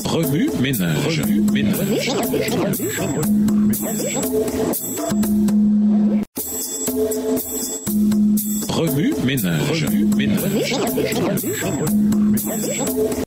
Remue ménage. Remue ménage.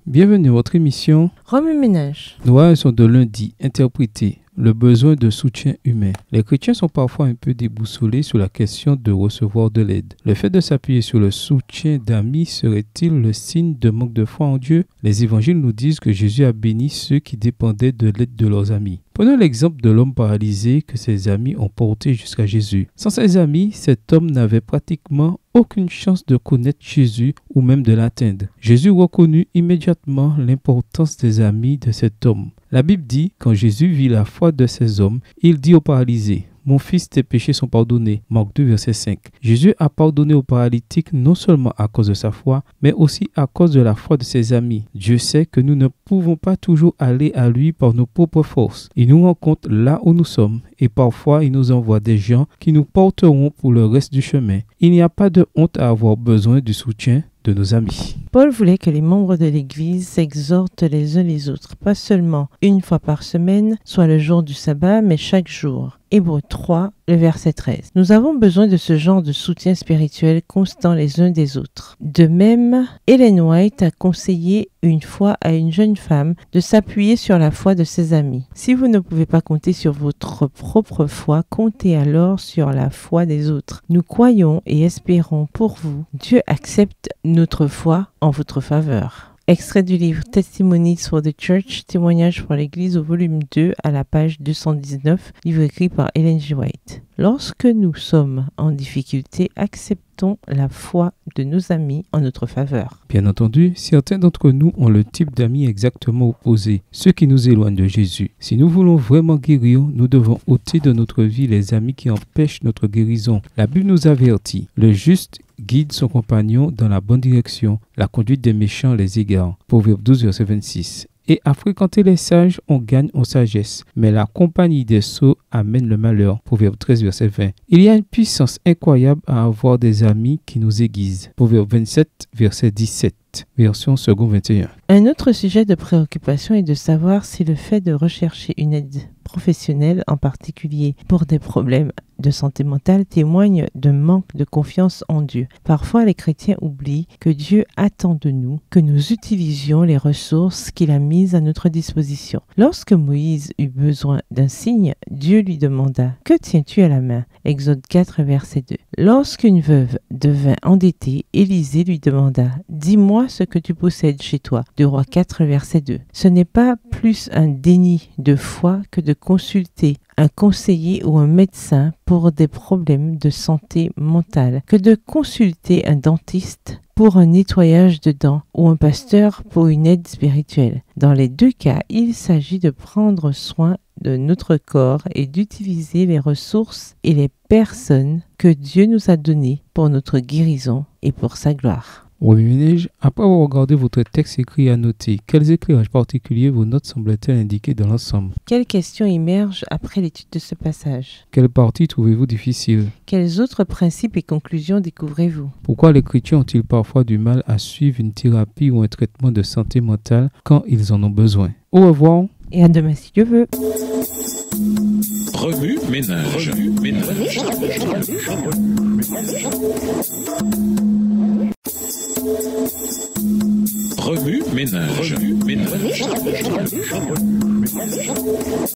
Bienvenue à votre émission Remue ménage. Nos leçons de lundi interprétées. Le besoin de soutien humain. Les chrétiens sont parfois un peu déboussolés sur la question de recevoir de l'aide. Le fait de s'appuyer sur le soutien d'amis serait-il le signe de manque de foi en Dieu? Les évangiles nous disent que Jésus a béni ceux qui dépendaient de l'aide de leurs amis. Prenons l'exemple de l'homme paralysé que ses amis ont porté jusqu'à Jésus. Sans ses amis, cet homme n'avait pratiquement aucune chance de connaître Jésus ou même de l'atteindre. Jésus reconnut immédiatement l'importance des amis de cet homme. La Bible dit, quand Jésus vit la foi de ces hommes, il dit au paralysé, « Mon fils, tes péchés sont pardonnés. » Marc 2, verset 5. Jésus a pardonné au paralytique non seulement à cause de sa foi, mais aussi à cause de la foi de ses amis. Dieu sait que nous ne pouvons pas toujours aller à lui par nos propres forces. Il nous rencontre là où nous sommes et parfois il nous envoie des gens qui nous porteront pour le reste du chemin. Il n'y a pas de honte à avoir besoin du soutien de nos amis. Paul voulait que les membres de l'Église s'exhortent les uns les autres, pas seulement une fois par semaine, soit le jour du sabbat, mais chaque jour. Hébreux 3, le verset 13. Nous avons besoin de ce genre de soutien spirituel constant les uns des autres. De même, Ellen White a conseillé une fois à une jeune femme de s'appuyer sur la foi de ses amis. Si vous ne pouvez pas compter sur votre propre foi, comptez alors sur la foi des autres. Nous croyons et espérons pour vous. Dieu accepte notre foi en votre faveur. Extrait du livre Testimonies for the Church, témoignages pour l'Église au volume 2 à la page 219, livre écrit par Ellen G. White. Lorsque nous sommes en difficulté, acceptons la foi de nos amis en notre faveur. Bien entendu, certains d'entre nous ont le type d'amis exactement opposé, ceux qui nous éloignent de Jésus. Si nous voulons vraiment guérir, nous devons ôter de notre vie les amis qui empêchent notre guérison. La Bible nous avertit, le juste guide son compagnon dans la bonne direction, la conduite des méchants les égare. Proverbe 12, verset 26. Et à fréquenter les sages, on gagne en sagesse, mais la compagnie des sots amène le malheur. Proverbe 13, verset 20. Il y a une puissance incroyable à avoir des amis qui nous aiguisent. Proverbe 27, verset 17. Version second 21. Un autre sujet de préoccupation est de savoir si le fait de rechercher une aide professionnelle, en particulier pour des problèmes de santé mentale, témoigne d'un manque de confiance en Dieu. Parfois, les chrétiens oublient que Dieu attend de nous que nous utilisions les ressources qu'il a mises à notre disposition. Lorsque Moïse eut besoin d'un signe, Dieu lui demanda « Que tiens-tu à la main ?» Exode 4, verset 2. Lorsqu'une veuve devint endettée, Élisée lui demanda « Dis-moi ce que tu possèdes chez toi » de Rois 4, verset 2. Ce n'est pas plus un déni de foi que de consulter un conseiller ou un médecin pour des problèmes de santé mentale que de consulter un dentiste pour un nettoyage de dents ou un pasteur pour une aide spirituelle. Dans les deux cas, il s'agit de prendre soin de notre corps et d'utiliser les ressources et les personnes que Dieu nous a données pour notre guérison et pour sa gloire. Remue ménage, après avoir regardé votre texte écrit et annoté, quels éclairages particuliers vos notes semblent-elles indiquer dans l'ensemble? Quelles questions émergent après l'étude de ce passage? Quelle partie trouvez-vous difficile? Quels autres principes et conclusions découvrez-vous? Pourquoi les chrétiens ont-ils parfois du mal à suivre une thérapie ou un traitement de santé mentale quand ils en ont besoin? Au revoir. Et à demain si Dieu veut. Remue ménage. Remue ménage.